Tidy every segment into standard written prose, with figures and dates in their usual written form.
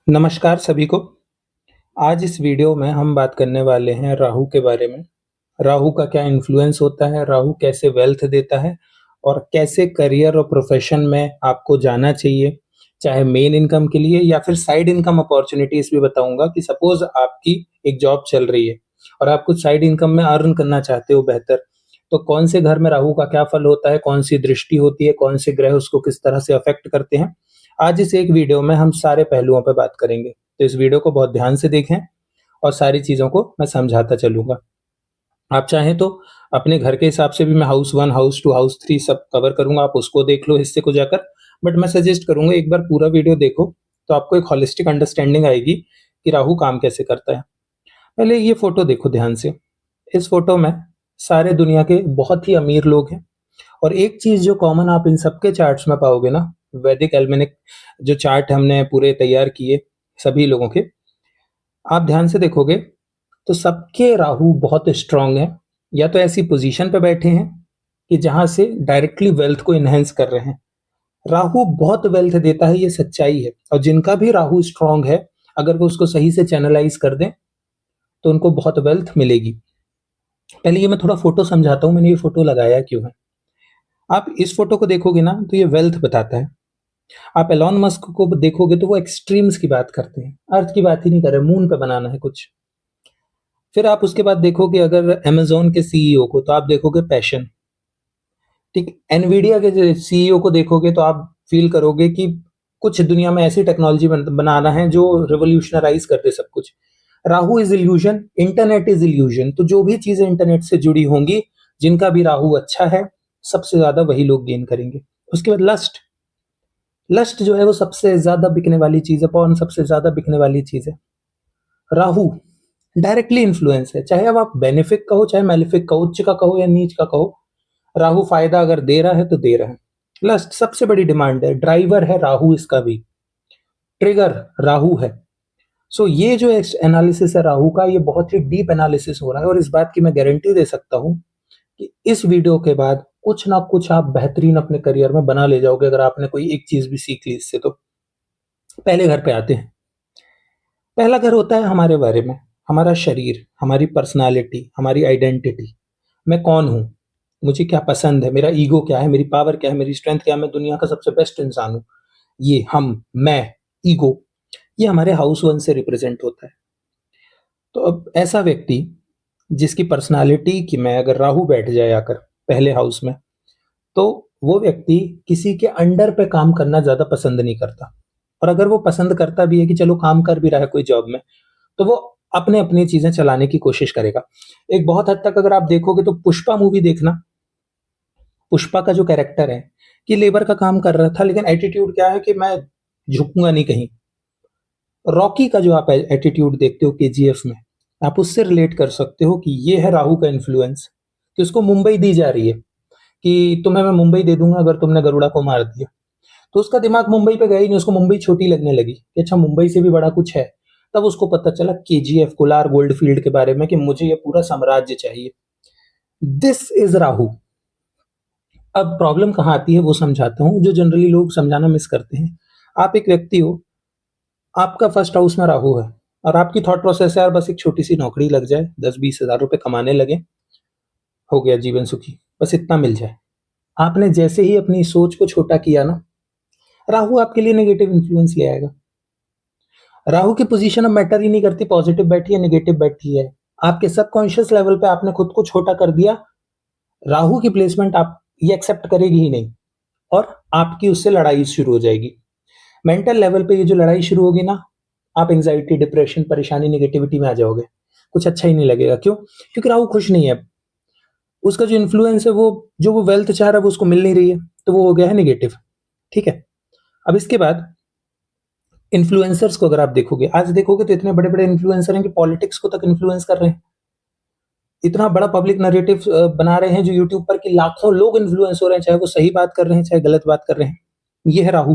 नमस्कार सभी को। आज इस वीडियो में हम बात करने वाले हैं राहु के बारे में। राहु का क्या इन्फ्लुएंस होता है, राहु कैसे वेल्थ देता है और कैसे करियर और प्रोफेशन में आपको जाना चाहिए, चाहे मेन इनकम के लिए या फिर साइड इनकम अपॉर्चुनिटीज़ भी बताऊँगा कि सपोज़ आपकी एक जॉब चल रही है और आप कुछ साइड इनकम में अर्न करना चाहते हो बेहतर, तो कौन से घर में राहु का क्या फल होता है, कौन-सी दृष्टि होती है, कौन से ग्रह उसको किस तरह से अफ़ेक्ट करते हैं। आज इस एक वीडियो में हम सारे पहलुओं पे बात करेंगे। तो इस वीडियो को बहुत ध्यान से देखें और सारी चीज़ों को मैं समझाता चलूँगा। आप चाहें तो अपने घर के हिसाब से भी मैं हाउस 1, हाउस 2, हाउस 3 सब कवर करूँगा, आप उसको देख लो हिस्से को जाकर। बट मैं सजेस्ट करूँगा एक बार पूरा वीडियो देखो, तो आपको एक होलिस्टिक अंडरस्टैंडिंग आएगी कि राहु काम कैसे करता है। पहले ये फ़ोटो देखो ध्यान से। इस फ़ोटो में सारे दुनिया के बहुत ही अमीर लोग हैं और एक चीज़ जो कॉमन आप इन सबके चार्ट्स में पाओगे ना, वैदिक एल्मेनिक जो चार्ट हमने पूरे तैयार किए सभी लोगों के, आप ध्यान से देखोगे तो सबके राहु बहुत स्ट्रांग है, या तो ऐसी पोजीशन पे बैठे हैं कि जहां से डायरेक्टली वेल्थ को इनहेंस कर रहे हैं। राहु बहुत वेल्थ देता है, ये सच्चाई है। और जिनका भी राहु स्ट्रांग है, अगर वो उसको सही से चैनलाइज कर दें तो उनको बहुत वेल्थ मिलेगी। पहले ये मैं थोड़ा फोटो समझाता हूँ, मैंने ये फोटो लगाया क्यों है। आप इस फोटो को देखोगे ना तो ये वेल्थ बताता है। आप एलॉन मस्क को देखोगे तो वो एक्सट्रीम्स की बात करते हैं, अर्थ की बात ही नहीं कर रहे, मून पे बनाना है कुछ। फिर आप उसके बाद देखोगे अगर अमेज़न के सीईओ को, तो आप देखोगे पैशन। ठीक, एनवीडिया के सीईओ को देखोगे तो आप फील करोगे कि कुछ दुनिया में ऐसी टेक्नोलॉजी बनाना है जो रिवॉल्यूशनराइज कर दे सब कुछ। Rahu is illusion, internet is illusion. तो जो भी चीजें इंटरनेट से जुड़ी होंगी, जिनका भी राहु अच्छा है, सबसे ज्यादा वही लोग गेन करेंगे। उसके बाद लस्ट। लस्ट जो है वो सबसे ज्यादा बिकने वाली चीज है, पॉर्न सबसे ज्यादा बिकने वाली चीज है। राहु डायरेक्टली इन्फ्लुएंस है, चाहे अब आप बेनिफिक कहो चाहे मेलिफिक कहो, उच्च का कहो या नीच का कहो, राहु फायदा अगर दे रहा है तो दे रहा है। लस्ट सबसे बड़ी डिमांड है, ड्राइवर है राहु, इसका भी ट्रिगर राहु है। सो ये जो एनालिसिस है राहु का, ये बहुत ही डीप एनालिसिस हो रहा है और इस बात की मैं गारंटी दे सकता हूं कि इस वीडियो के बाद कुछ ना कुछ आप बेहतरीन अपने करियर में बना ले जाओगे, अगर आपने कोई एक चीज भी सीख ली इससे तो। पहले घर पे आते हैं। पहला घर होता है हमारे बारे में, हमारा शरीर, हमारी पर्सनालिटी, हमारी आइडेंटिटी। मैं कौन हूँ, मुझे क्या पसंद है, मेरा ईगो क्या है, मेरी पावर क्या है, मेरी स्ट्रेंथ क्या है, मैं दुनिया का सबसे बेस्ट इंसान हूँ। ये हम, मैं, ईगो, ये हमारे हाउस 1 से रिप्रेजेंट होता है। तो अब ऐसा व्यक्ति जिसकी पर्सनालिटी की में अगर राहु बैठ जाए आकर पहले हाउस में, तो वो व्यक्ति किसी के अंडर पे काम करना ज्यादा पसंद नहीं करता। और अगर वो पसंद करता भी है कि चलो काम कर भी रहा है कोई जॉब में, तो वो अपने अपनी चीजें चलाने की कोशिश करेगा। एक बहुत हद तक अगर आप देखोगे तो पुष्पा मूवी देखना, पुष्पा का जो कैरेक्टर है कि लेबर का काम कर रहा था, लेकिन एटीट्यूड क्या है कि मैं झुकूंगा नहीं कहीं। रॉकी का जो आप एटीट्यूड देखते हो केजीएफ में, आप उससे रिलेट कर सकते हो कि ये है राहु का इन्फ्लुएंस। कि उसको मुंबई दी जा रही है कि तुम्हें मैं मुंबई दे दूंगा अगर तुमने गरुड़ा को मार दिया। तो उसका दिमाग मुंबई पे गया ही नहीं, उसको मुंबई छोटी लगने लगी कि अच्छा मुंबई से भी बड़ा कुछ है। तब उसको पता चला केजीएफ कोलार गोल्डफील्ड के बारे में कि मुझे ये पूरा साम्राज्य चाहिए। This is Rahu. अब प्रॉब्लम कहाँ आती है वो समझाता हूँ, जो जनरली लोग समझाना मिस करते हैं। आप एक व्यक्ति हो, आपका फर्स्ट हाउस में राहु है और आपकी थॉट प्रोसेस है यार बस एक छोटी सी नौकरी लग जाए, 10-20 हज़ार रुपए कमाने लगे, हो गया जीवन सुखी, बस इतना मिल जाए। आपने जैसे ही अपनी सोच को छोटा किया ना, राहु आपके लिए नेगेटिव इन्फ्लुएंस ले आएगा। राहु की पोजीशन अब मैटर ही नहीं करती पॉजिटिव बैठी है नेगेटिव बैठी है। आपके सबकॉन्शियस लेवल पे आपने खुद को छोटा कर दिया, राहु की प्लेसमेंट आप ये एक्सेप्ट करेगी ही नहीं और आपकी उससे लड़ाई शुरू हो जाएगी। मेंटल लेवल पे ये जो लड़ाई शुरू होगी ना, आप एंजाइटी, डिप्रेशन, परेशानी, नेगेटिविटी में आ जाओगे। कुछ अच्छा ही नहीं लगेगा। क्यों? क्योंकि राहु खुश नहीं है। उसका जो इन्फ्लुएंस है, वो जो वो वेल्थ चाह रहा है वो उसको मिल नहीं रही है, तो वो हो गया है नेगेटिव। ठीक है। अब इसके बाद इन्फ्लुएंसर्स को अगर आप देखोगे, आज देखोगे तो इतने बड़े बड़े इन्फ्लुएंसर हैं कि पॉलिटिक्स को तक इन्फ्लुएंस कर रहे हैं। इतना बड़ा पब्लिक नरेटिव बना रहे हैं जो यूट्यूब पर कि लाखों लोग इन्फ्लुएंस हो रहे हैं, चाहे वो सही बात कर रहे हैं चाहे गलत बात कर रहे हैं। ये है राहु।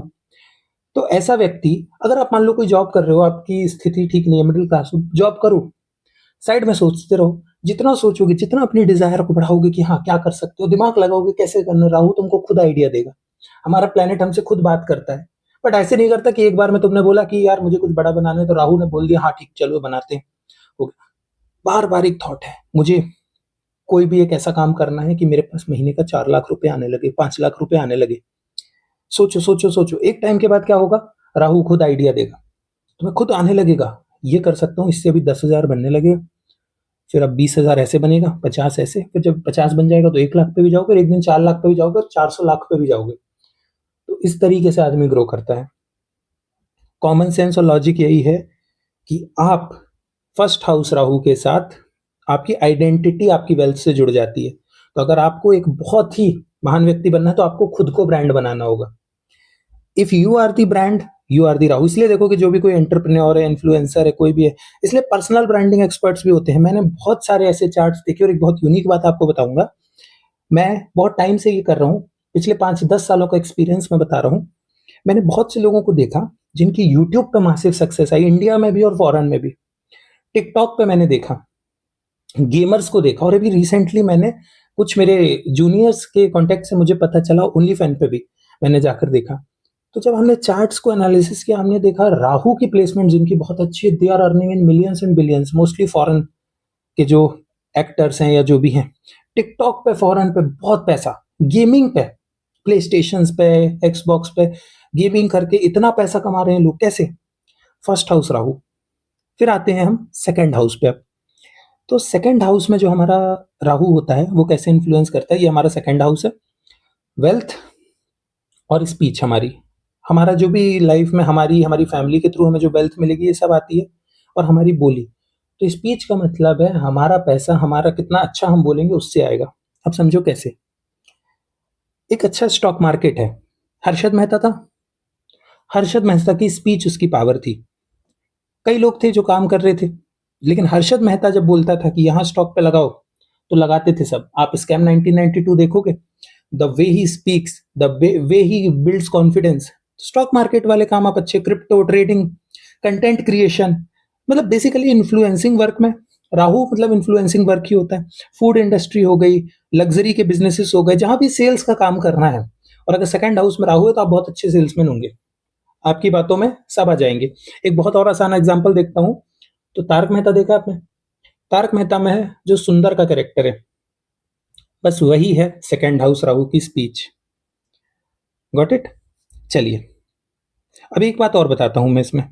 तो ऐसा व्यक्ति, अगर आप मान लो कोई जॉब कर रहे हो, आपकी स्थिति ठीक नहीं है, मिडिल क्लास हो, जॉब करो, साइड में सोचते रहो। जितना सोचोगे, जितना अपनी डिजायर को बढ़ाओगे कि हाँ क्या कर सकते हो, दिमाग लगाओगे कैसे करना, राहु तुमको खुद आइडिया देगा। हमारा प्लेनेट हमसे खुद बात करता है। बट ऐसे नहीं करता कि एक बार में तुमने बोला कि यार मुझे कुछ बड़ा बनाना है, तो राहु ने बोल दिया हाँ ठीक चलो बनाते हैं, हो गया। बार बार एक थॉट है, मुझे कोई भी एक ऐसा काम करना है कि मेरे पास महीने का 4 लाख रुपए आने लगे, 5 लाख रुपए आने लगे। सोचो सोचो सोचो, एक टाइम के बाद क्या होगा, राहु खुद आइडिया देगा, तुम्हें खुद आने लगेगा, ये कर सकता हूँ, इससे अभी 10,000 बनने लगे, फिर अब 20,000 ऐसे बनेगा, 50 ऐसे, फिर जब 50 बन जाएगा तो 1 लाख पे भी जाओगे, एक दिन 4 लाख पे भी जाओगे, 400 लाख पे भी जाओगे। तो इस तरीके से आदमी ग्रो करता है। कॉमन सेंस और लॉजिक यही है कि आप फर्स्ट हाउस राहु के साथ आपकी आइडेंटिटी आपकी वेल्थ से जुड़ जाती है। तो अगर आपको एक बहुत ही महान व्यक्ति बनना है तो आपको खुद को ब्रांड बनाना होगा। If you are the brand, you are the Rahu. इसलिए देखो कि जो भी कोई एंटरप्रेन्योर है, इन्फ्लुएंसर है, कोई भी है, इसलिए पर्सनल ब्रांडिंग एक्सपर्ट्स भी होते हैं। मैंने बहुत सारे ऐसे चार्ट्स देखे और एक बहुत यूनिक बात आपको बताऊंगा। मैं बहुत टाइम से ये कर रहा हूँ, पिछले 5-10 सालों का एक्सपीरियंस मैं बता रहा हूँ। मैंने बहुत से लोगों को देखा जिनकी यूट्यूब पे मासिव सक्सेस आई, इंडिया में भी और फॉरेन में भी। टिकटॉक पे मैंने देखा, गेमर्स को देखा, और अभी रिसेंटली मैंने कुछ मेरे जूनियर्स के कॉन्टेक्ट से मुझे पता चला, ओनली फैन पे भी मैंने जाकर देखा। तो जब हमने चार्ट्स को एनालिसिस किया, हमने देखा राहु की प्लेसमेंट जिनकी बहुत अच्छी है, they are earning in millions and billions, mostly foreign के जो एक्टर्स हैं या जो भी हैं। टिकटॉक पे फॉरेन पे बहुत पैसा, गेमिंग पे, प्ले स्टेशन पे, एक्सबॉक्स पे गेमिंग करके इतना पैसा कमा रहे हैं लोग। कैसे? First house Rahu. फिर आते हैं हम सेकंड हाउस पे। अब तो सेकंड हाउस में जो हमारा राहु होता है वो कैसे इन्फ्लुएंस करता है, ये हमारा सेकंड हाउस है। वेल्थ और स्पीच, हमारा जो भी लाइफ में हमारी हमारी फैमिली के थ्रू हमें जो वेल्थ मिलेगी ये सब आती है, और हमारी बोली। तो स्पीच का मतलब है हमारा पैसा, हमारा कितना अच्छा हम बोलेंगे उससे आएगा। अब समझो कैसे। एक अच्छा स्टॉक मार्केट है, हर्षद मेहता था, हर्षद मेहता की स्पीच उसकी पावर थी। कई लोग थे जो काम कर रहे थे, लेकिन हर्षद मेहता जब बोलता था कि यहाँ स्टॉक पे लगाओ तो लगाते थे सब। आप स्कैम 1992 देखोगे, the way he speaks, the way he builds confidence. Stock market वाले काम आप अच्छे, क्रिप्टो ट्रेडिंग, कंटेंट क्रिएशन, मतलब बेसिकली इन्फ्लुएंसिंग वर्क में राहु मतलब इन्फ्लुएंसिंग वर्क ही होता है। फूड इंडस्ट्री हो गई, लग्जरी के बिजनेसेस हो गए, जहां भी सेल्स का काम करना है, और अगर सेकंड हाउस में राहु है तो आप बहुत अच्छे सेल्समैन होंगे, आपकी बातों में सब आ जाएंगे। एक बहुत और आसान एग्जांपल देखता हूं, तो तारक मेहता देखा आपने? तारक मेहता में है जो सुंदर का कैरेक्टर है, बस वही है सेकंड हाउस राहु की स्पीच। Got it? चलिए अब एक बात और बताता हूं मैं इसमें।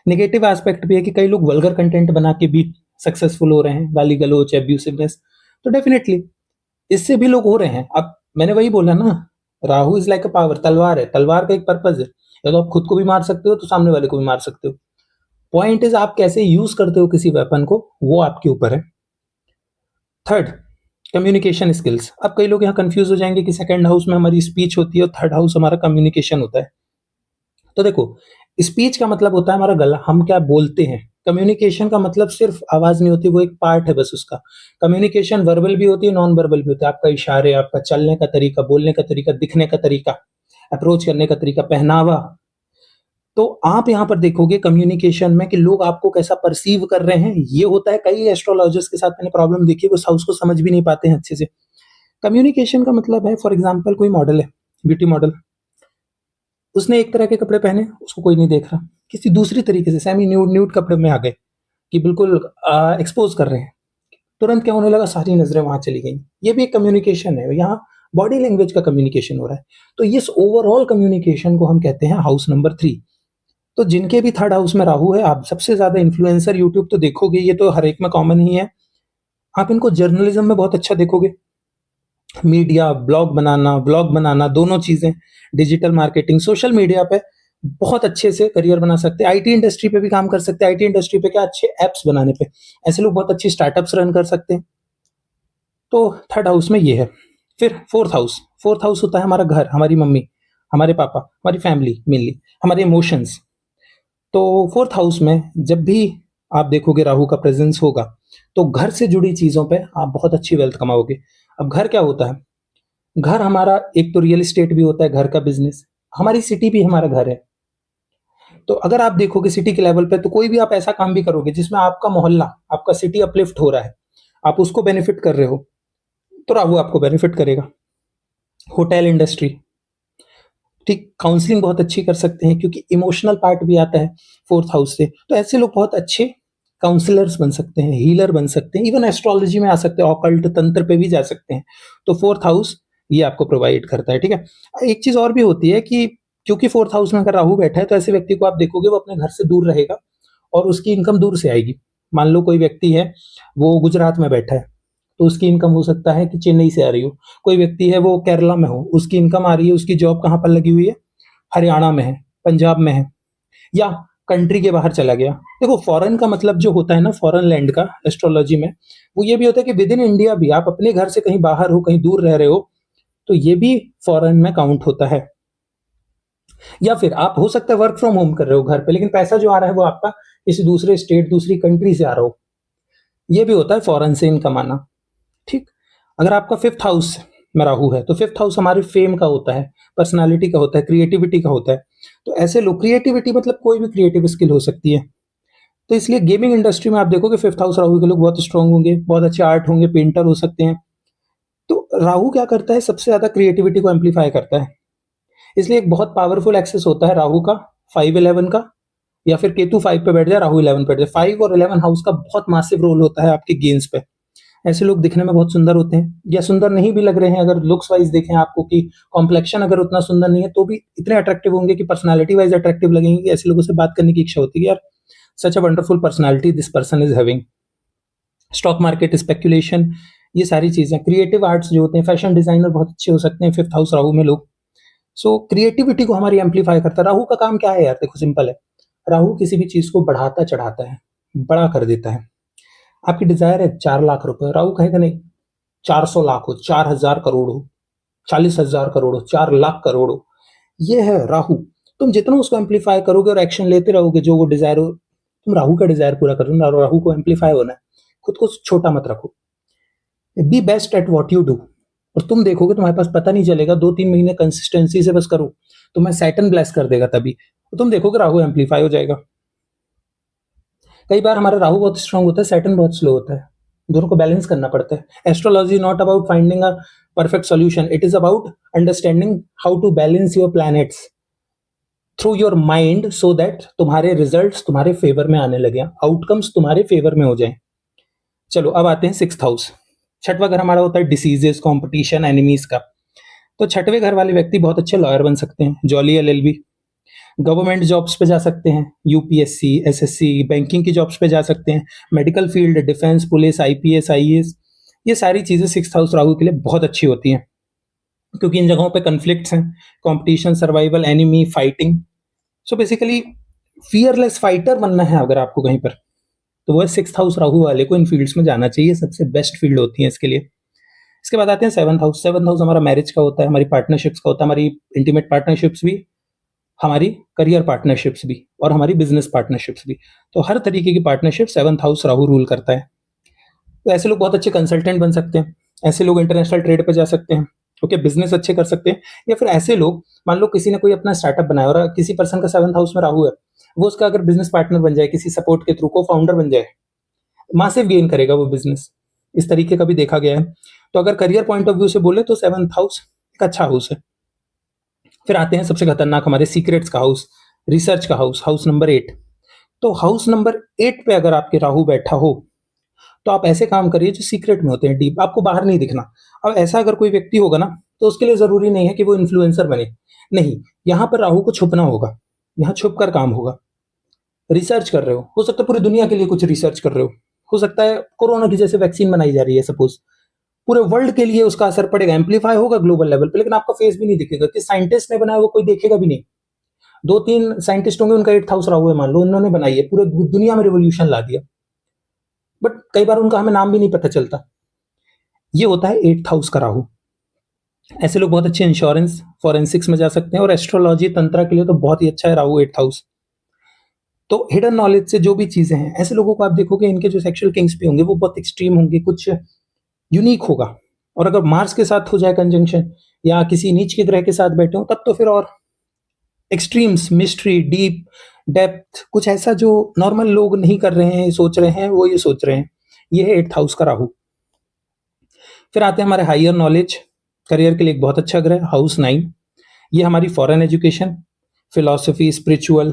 नेगेटिव एस्पेक्ट भी है कि कई लोग वल्गर कंटेंट बना के भी सक्सेसफुल हो रहे हैं, गाली गलोच, एब्यूसिवनेस। तो डेफिनेटली इससे भी लोग हो रहे हैं। अब मैंने वही बोला ना, Rahu is like a power, तलवार है, तलवार का एक पर्पज है, या तो आप खुद को भी मार सकते हो तो सामने वाले को भी मार सकते हो। पॉइंट इज आप कैसे यूज करते हो किसी वेपन को, वो आपके ऊपर है। Third, communication skills. अब कई लोग यहाँ कंफ्यूज हो जाएंगे कि सेकंड हाउस में हमारी स्पीच होती है और थर्ड हाउस हमारा कम्युनिकेशन होता है। तो देखो, स्पीच का मतलब होता है हमारा गला, हम क्या बोलते हैं। कम्युनिकेशन का मतलब सिर्फ आवाज नहीं होती, वो एक पार्ट है बस उसका। कम्युनिकेशन वर्बल भी होती है, नॉन वर्बल भी होता है। आपका इशारे, आपका चलने का तरीका, बोलने का तरीका, दिखने का तरीका, अप्रोच करने का तरीका, पहनावा। तो आप यहाँ पर देखोगे कम्युनिकेशन में कि लोग आपको कैसा परसीव कर रहे हैं, ये होता है। कई एस्ट्रोलॉजर्स के साथ मैंने प्रॉब्लम देखी, वो उस हाउस को समझ भी नहीं पाते हैं अच्छे से। कम्युनिकेशन का मतलब है, फॉर एग्जाम्पल कोई मॉडल है, ब्यूटी मॉडल, उसने एक तरह के कपड़े पहने, उसको कोई नहीं देख रहा, किसी दूसरी तरीके से सेमी न्यूड न्यूड कपड़े में आ गए कि बिल्कुल एक्सपोज कर रहे हैं, तुरंत क्या होने लगा, सारी नजरें वहां चली गई। ये भी एक कम्युनिकेशन है, यहाँ बॉडी लैंग्वेज का कम्युनिकेशन हो रहा है। तो इस ओवरऑल कम्युनिकेशन को हम कहते हैं हाउस नंबर 3। तो जिनके भी थर्ड हाउस में राहु है, आप सबसे ज्यादा इन्फ्लुएंसर यूट्यूब तो देखोगे, ये तो हर एक में कॉमन ही है। आप इनको जर्नलिज्म में बहुत अच्छा देखोगे, मीडिया, ब्लॉग बनाना, दोनों चीजें, डिजिटल मार्केटिंग, सोशल मीडिया पे बहुत अच्छे से करियर बना सकते हैं। आईटी इंडस्ट्री पे भी काम कर सकते हैं। आईटी इंडस्ट्री पे क्या, अच्छे एप्स बनाने पे, ऐसे लोग बहुत अच्छी स्टार्टअप्स रन कर सकते हैं। तो थर्ड हाउस में ये है। फिर फोर्थ हाउस होता है हमारा घर, हमारी मम्मी, हमारे पापा, हमारी फैमिली, मेनली हमारे इमोशंस। तो फोर्थ हाउस में जब भी आप देखोगे राहु का प्रेजेंस होगा, तो घर से जुड़ी चीजों पे आप बहुत अच्छी वेल्थ कमाओगे। अब घर क्या होता है? घर हमारा एक तो रियल एस्टेट भी होता है, घर का बिजनेस, हमारी सिटी भी हमारा घर है। तो अगर आप देखोगे सिटी के लेवल पे, तो कोई भी आप ऐसा काम भी करोगे जिसमें आपका मोहल्ला, आपका सिटी अपलिफ्ट हो रहा है, आप उसको बेनिफिट कर रहे हो, तो राहु आपको बेनिफिट करेगा। होटल इंडस्ट्री, ठीक, काउंसलिंग बहुत अच्छी कर सकते हैं क्योंकि इमोशनल पार्ट भी आता है फोर्थ हाउस से। तो ऐसे लोग बहुत अच्छे काउंसलर्स बन सकते हैं, हीलर बन सकते हैं, इवन एस्ट्रोलॉजी में आ सकते हैं, ऑकल्ट तंत्र पे भी जा सकते हैं। तो फोर्थ हाउस ये आपको प्रोवाइड करता है, ठीक है। एक चीज और भी होती है कि क्योंकि फोर्थ हाउस में अगर राहु बैठा है तो ऐसे व्यक्ति को आप देखोगे वो अपने घर से दूर रहेगा और उसकी इनकम दूर से आएगी। मान लो कोई व्यक्ति है वो गुजरात में बैठा है तो उसकी इनकम हो सकता है कि चेन्नई से आ रही हो। कोई व्यक्ति है वो केरला में हो, उसकी इनकम आ रही है, उसकी जॉब कहाँ पर लगी हुई है, हरियाणा में है, पंजाब में है, या कंट्री के बाहर चला गया। देखो फॉरेन का मतलब जो होता है ना, फॉरेन लैंड का एस्ट्रोलॉजी में वो ये भी होता है कि विद इन इंडिया भी आप अपने घर से कहीं बाहर हो, कहीं दूर रह रहे हो, तो ये भी फॉरेन में काउंट होता है। या फिर आप हो सकता है वर्क फ्रॉम होम कर रहे हो घर पे, लेकिन पैसा जो आ रहा है वो आपका किसी दूसरे स्टेट, दूसरी कंट्री से आ रहा हो, ये भी होता है फॉरेन से इनकम आना। ठीक, अगर आपका फिफ्थ हाउस में राहु है तो फिफ्थ हाउस हमारे फेम का होता है, पर्सनालिटी का होता है, क्रिएटिविटी का होता है। तो ऐसे लोग, क्रिएटिविटी मतलब कोई भी क्रिएटिव स्किल हो सकती है। तो इसलिए गेमिंग इंडस्ट्री में आप देखोगे फिफ्थ हाउस राहु के लोग बहुत स्ट्रांग होंगे, बहुत अच्छे आर्ट होंगे, पेंटर हो सकते हैं। तो राहु क्या करता है, सबसे ज्यादा क्रिएटिविटी को एम्पलीफाई करता है। इसलिए एक बहुत पावरफुल एक्सेस होता है राहु का 5-11 का, या फिर केतु 5 पे बैठ जाए, राहु 11 पे बैठ जाए। 5 और 11 हाउस का बहुत मासिव रोल होता है आपके गेन्स पे। ऐसे लोग दिखने में बहुत सुंदर होते हैं, या सुंदर नहीं भी लग रहे हैं, अगर लुक्स वाइज देखें आपको कि कॉम्प्लेक्शन अगर उतना सुंदर नहीं है तो भी इतने अट्रैक्टिव होंगे कि पर्सनालिटी वाइज अट्रैक्टिव लगेंगे कि ऐसे लोगों से बात करने की इच्छा होती है, यार such a wonderful personality this person is having. Stock market, speculation, ये सारी चीजें, क्रिएटिव आर्ट्स जो होते हैं, फैशन डिजाइनर बहुत अच्छे हो सकते हैं फिफ्थ हाउस राहु में लोग। सो क्रिएटिविटी को हमारी एम्पलीफाई करता है। राहु का काम क्या है यार, देखो सिंपल है, राहु किसी भी चीज को बढ़ाता चढ़ाता है, बड़ा कर देता है। आपकी डिजायर है 4 लाख रुपए, राहु कहेगा नहीं 400 लाख हो, 4000 करोड़ हो, 40,000 करोड़ हो, 4 लाख करोड़ हो, ये है राहु। तुम जितना उसको एम्पलीफाई करोगे और एक्शन लेते रहोगे, जो वो डिजायर हो, तुम राहु का डिजायर पूरा करो ना, राहु को एम्पलीफाई होना है। खुद को छोटा मत रखो, B best at what you do, और तुम देखोगे तुम्हारे पास पता नहीं चलेगा, 2-3 महीने कंसिस्टेंसी से बस करो, तुम्हें सैटर्न ब्लेस कर देगा तभी, तो तुम देखोगे राहु एम्पलीफाई हो जाएगा। कई बार हमारा राहु बहुत स्ट्रांग होता है, सैटर्न बहुत स्लो होता है, दोनों को बैलेंस करना पड़ता है। Astrology not about finding a perfect solution, it is about understanding how to balance your planets through your mind, so that तुम्हारे रिजल्ट्स तुम्हारे फेवर में आने लगे, आउटकम्स तुम्हारे फेवर में हो जाए। चलो अब आते हैं सिक्स्थ हाउस। छठवां घर हमारा होता है डिसीजेस, कॉम्पिटिशन, एनिमीज का। तो छठवें घर वाले व्यक्ति बहुत अच्छे लॉयर बन सकते हैं, जॉली एलएलबी, गवर्नमेंट जॉब्स पे जा सकते हैं, यूपीएससी, एसएससी, बैंकिंग की जॉब्स पे जा सकते हैं, medical field, defence, police, IPS, IAS, ये सारी चीजें सिक्स्थ हाउस राहु के लिए बहुत अच्छी होती हैं, क्योंकि इन जगहों पे कन्फ्लिक्ट्स हैं, competition, survival, enemy, fighting. So basically fearless fighter बनना है अगर आपको कहीं पर, तो वो सिक्स्थ हाउस राहु वाले को इन फील्ड्स में जाना चाहिए, सबसे बेस्ट फील्ड होती है इसके लिए। इसके बाद आते हैं सेवंथ हाउस। सेवंथ हाउस हमारा मैरिज का होता है, हमारी पार्टनरशिप्स का होता है, हमारी इंटीमेट पार्टनरशिप्स भी, हमारी करियर पार्टनरशिप्स भी, और हमारी बिजनेस पार्टनरशिप्स भी। तो हर तरीके की partnership seventh house Rahu rule करता है। तो ऐसे लोग बहुत अच्छे कंसल्टेंट बन सकते हैं, ऐसे लोग इंटरनेशनल ट्रेड पे जा सकते हैं, ओके, बिजनेस अच्छे कर सकते हैं। या फिर ऐसे लोग, मान लो किसी ने कोई अपना स्टार्टअप बनाया और किसी पर्सन का सेवंथ हाउस में राहु है, वो उसका अगर बिजनेस पार्टनर बन जाए, किसी सपोर्ट के थ्रू को फाउंडर बन जाए, मासिव गेन करेगा वो बिजनेस, इस तरीके का भी देखा गया है। तो अगर करियर पॉइंट ऑफ व्यू से बोले तो सेवंथ हाउस एक अच्छा हाउस है। फिर आते हैं सबसे खतरनाक, हमारे सीक्रेट्स का हाउस, रिसर्च का हाउस, हाउस नंबर 8। तो हाउस नंबर 8 पे अगर आपके राहु बैठा हो तो आप ऐसे काम करिए जो सीक्रेट में होते हैं, डीप, आपको बाहर नहीं दिखना। अब ऐसा अगर कोई व्यक्ति होगा ना, तो उसके लिए जरूरी नहीं है कि वो इन्फ्लुएंसर बने, नहीं, यहाँ पर राहु को छुपना होगा, यहाँ छुप कर काम होगा। रिसर्च कर रहे हो सकता है पूरी दुनिया के लिए कुछ रिसर्च कर रहे हो सकता है कोरोना की जैसे वैक्सीन बनाई जा रही है सपोज, पूरे वर्ल्ड के लिए उसका असर पड़ेगा, एम्पलीफाई होगा ग्लोबल लेवल पे, लेकिन आपका फेस भी नहीं दिखेगा कि साइंटिस्ट ने बनाया, वो कोई देखेगा भी नहीं। 2-3 साइंटिस्ट होंगे, उनका 8th हाउस राहु है, मान लो उन्होंने बनाई है, पूरे दुनिया में रिवोल्यूशन ला दिया, बट कई बार उनका हमें नाम भी नहीं पता चलता। ये होता है 8th हाउस का राहु। ऐसे लोग बहुत अच्छे इंश्योरेंस, फॉरेंसिक्स में जा सकते हैं, और एस्ट्रोलॉजी, तंत्र के लिए तो बहुत ही अच्छा है राहु 8th हाउस। तो हिडन नॉलेज से जो भी चीजें हैं, ऐसे लोगों को आप देखोगे इनके जो सेक्सुअल किंग्स भी होंगे वो बहुत एक्सट्रीम होंगे, कुछ यूनिक होगा। और अगर मार्स के साथ हो जाए कंजंक्शन, या किसी नीच के ग्रह के साथ बैठे हो, तब तो फिर और एक्सट्रीम्स, मिस्ट्री, डीप डेप्थ, कुछ ऐसा जो नॉर्मल लोग नहीं कर रहे हैं, सोच रहे हैं, वो ये सोच रहे हैं। ये है 8th हाउस का राहु। फिर आते हैं हमारे हायर नॉलेज, करियर के लिए एक बहुत अच्छा ग्रह, हाउस 9। ये हमारी foreign education, philosophy, spiritual,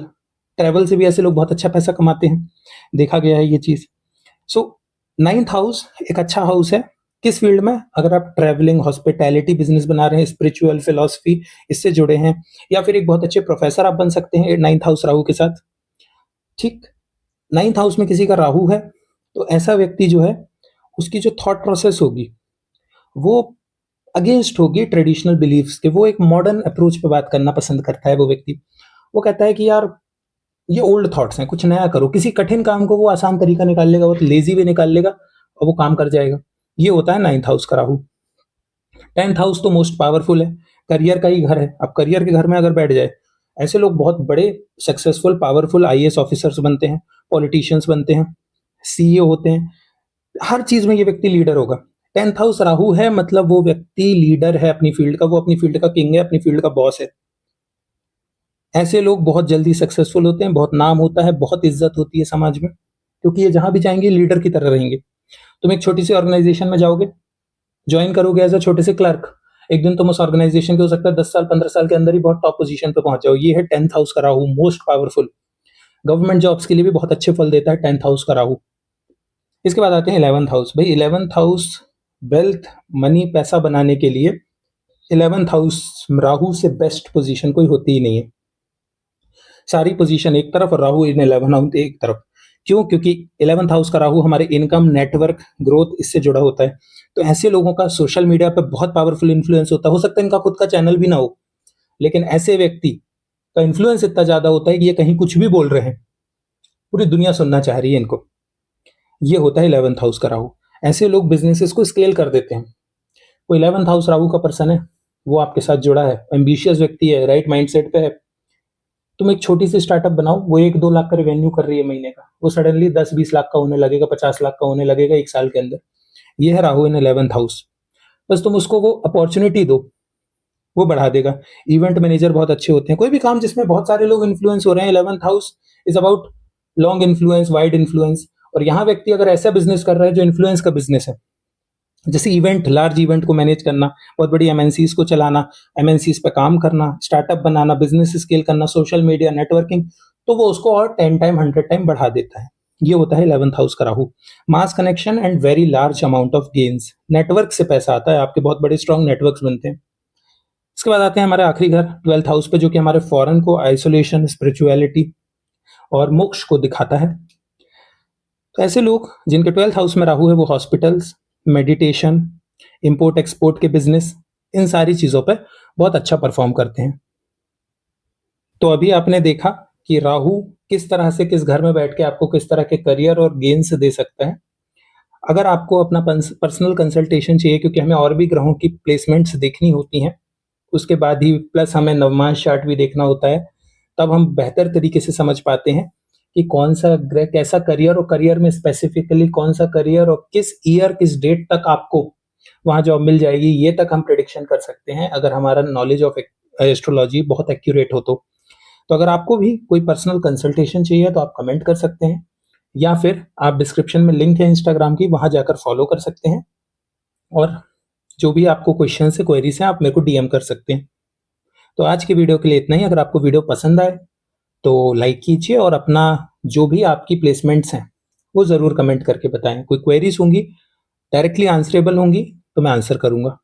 travel से भी ऐसे लोग बहुत अच्छा पैसा कमाते हैं, देखा गया है ये चीज़। सो 9th हाउस एक अच्छा हाउस है किस फील्ड में? अगर आप ट्रैवलिंग, हॉस्पिटैलिटी बिजनेस बना रहे हैं, स्पिरिचुअल, फिलॉसफी इससे जुड़े हैं, या फिर एक बहुत अच्छे प्रोफेसर आप बन सकते हैं 9th हाउस राहु के साथ। ठीक, 9th हाउस में किसी का राहु है तो ऐसा व्यक्ति जो है उसकी जो थॉट प्रोसेस होगी वो अगेंस्ट होगी ट्रेडिशनल बिलीफ्स के। वो एक मॉडर्न अप्रोच पे बात करना पसंद करता है वो व्यक्ति। वो कहता है कि यार ये ओल्ड थॉट्स हैं, कुछ नया करो। किसी कठिन काम को वो आसान तरीका निकाल लेगा, वो लेजी भी निकाल लेगा और वो काम कर जाएगा। ये होता है 9th हाउस का राहु। 10th हाउस तो मोस्ट पावरफुल है, करियर का ही घर है। अब करियर के घर में अगर बैठ जाए, ऐसे लोग बहुत बड़े सक्सेसफुल पावरफुल आईएएस ऑफिसर्स बनते हैं, पॉलिटिशियंस बनते हैं, सीईओ होते हैं, हर चीज में ये व्यक्ति लीडर होगा। 10th हाउस राहु है मतलब वो व्यक्ति लीडर है अपनी फील्ड का, वो अपनी फील्ड का किंग है, अपनी फील्ड का बॉस है। ऐसे लोग बहुत जल्दी सक्सेसफुल होते हैं, बहुत नाम होता है, बहुत इज्जत होती है समाज में, क्योंकि ये जहां भी जाएंगे लीडर की तरह रहेंगे। तुम एक छोटी सी ऑर्गेनाइजेशन में जाओगे, ज्वाइन करोगे एज अ छोटे से क्लर्क, एक दिन तुम उस ऑर्गेनाइजेशन के हो सकता है 10 साल 15 साल के अंदर ही बहुत टॉप पोजीशन पे पहुंच जाओ। ये है 10th हाउस का Rahu, most powerful. Government jobs के लिए भी बहुत अच्छे फल देता है 10th हाउस का राहु। इसके बाद आते हैं 11th हाउस। भाई 11th हाउस वेल्थ, मनी, पैसा बनाने के लिए 11th हाउस राहु से बेस्ट पोजीशन कोई होती ही नहीं है। सारी पोजीशन एक तरफ और राहु इन 11th हाउस एक तरफ। क्यों? क्योंकि 11th हाउस का राहु हमारे इनकम, नेटवर्क, ग्रोथ इससे जुड़ा होता है। तो ऐसे लोगों का सोशल मीडिया पर बहुत पावरफुल इन्फ्लुएंस होता है। हो सकता है इनका खुद का चैनल भी ना हो, लेकिन ऐसे व्यक्ति का इन्फ्लुएंस इतना ज्यादा होता है कि ये कहीं कुछ भी बोल रहे हैं, पूरी दुनिया सुनना चाह रही है इनको। ये होता है 11th हाउस का राहु। ऐसे लोग बिजनेसेस को स्केल कर देते हैं। कोई 11th हाउस राहु का पर्सन है, वो आपके साथ जुड़ा है, एम्बिशियस व्यक्ति है, राइट माइंडसेट पे है। तुम एक छोटी सी स्टार्टअप बनाओ, वो 1-2 लाख का रेवेन्यू कर रही है महीने का, वो सडनली 10-20 लाख का होने लगेगा, 50 लाख का होने लगेगा 1 साल के अंदर। ये है राहु इन 11th हाउस। बस तुम उसको वो अपॉर्चुनिटी दो, वो बढ़ा देगा। इवेंट मैनेजर बहुत अच्छे होते हैं, कोई भी काम जिसमें बहुत सारे लोग इन्फ्लुएंस हो रहे हैं। 11th house is about long influence, wide influence. और यहाँ व्यक्ति अगर ऐसा बिजनेस कर रहा है जो इन्फ्लुएंस का बिजनेस है, जैसे इवेंट, लार्ज इवेंट को मैनेज करना, बहुत बड़ी एमएनसीज को चलाना, एमएनसीज पे काम करना, स्टार्टअप बनाना, बिजनेस स्केल करना, सोशल मीडिया, नेटवर्किंग, तो वो उसको और 10 टाइम 100 टाइम बढ़ा देता है। ये होता है 11th हाउस का Rahu. Mass connection and very large amount of gains, network से पैसा आता है, आपके बहुत बड़े स्ट्रॉन्ग नेटवर्क्स बनते हैं। इसके बाद आते हैं हमारे आखिरी घर 12th हाउस पे, जो कि हमारे फॉरेन को, आइसोलेशन, स्पिरिचुअलिटी और मोक्ष को दिखाता है। तो ऐसे लोग जिनके 12th हाउस में राहु है, वो हॉस्पिटल्स, मेडिटेशन, इंपोर्ट एक्सपोर्ट के बिजनेस, इन सारी चीजों पर बहुत अच्छा परफॉर्म करते हैं। तो अभी आपने देखा कि राहु किस तरह से किस घर में बैठ के आपको किस तरह के करियर और गेन्स दे सकता है। अगर आपको अपना पर्सनल कंसल्टेशन चाहिए, क्योंकि हमें और भी ग्रहों की प्लेसमेंट्स देखनी होती हैं, उसके बाद ही प्लस हमें नवमांश चार्ट भी देखना होता है, तब हम बेहतर तरीके से समझ पाते हैं कि कौन सा ग्रह कैसा करियर, और करियर में स्पेसिफिकली कौन सा करियर और किस ईयर, किस डेट तक आपको वहां जॉब मिल जाएगी, ये तक हम प्रेडिक्शन कर सकते हैं अगर हमारा नॉलेज ऑफ एस्ट्रोलॉजी बहुत एक्यूरेट हो तो अगर आपको भी कोई पर्सनल कंसल्टेशन चाहिए तो आप कमेंट कर सकते हैं, या फिर आप डिस्क्रिप्शन में लिंक है इंस्टाग्राम की, वहां जाकर फॉलो कर सकते हैं। और जो भी आपको क्वेश्चन है, क्वेरीज हैं, आप मेरे को डीएम कर सकते हैं। तो आज की वीडियो के लिए इतना ही। अगर आपको वीडियो पसंद आए तो लाइक कीजिए, और अपना जो भी आपकी प्लेसमेंट्स हैं वो ज़रूर कमेंट करके बताएं। कोई क्वेरीज होंगी, डायरेक्टली आंसरेबल होंगी, तो मैं आंसर करूंगा।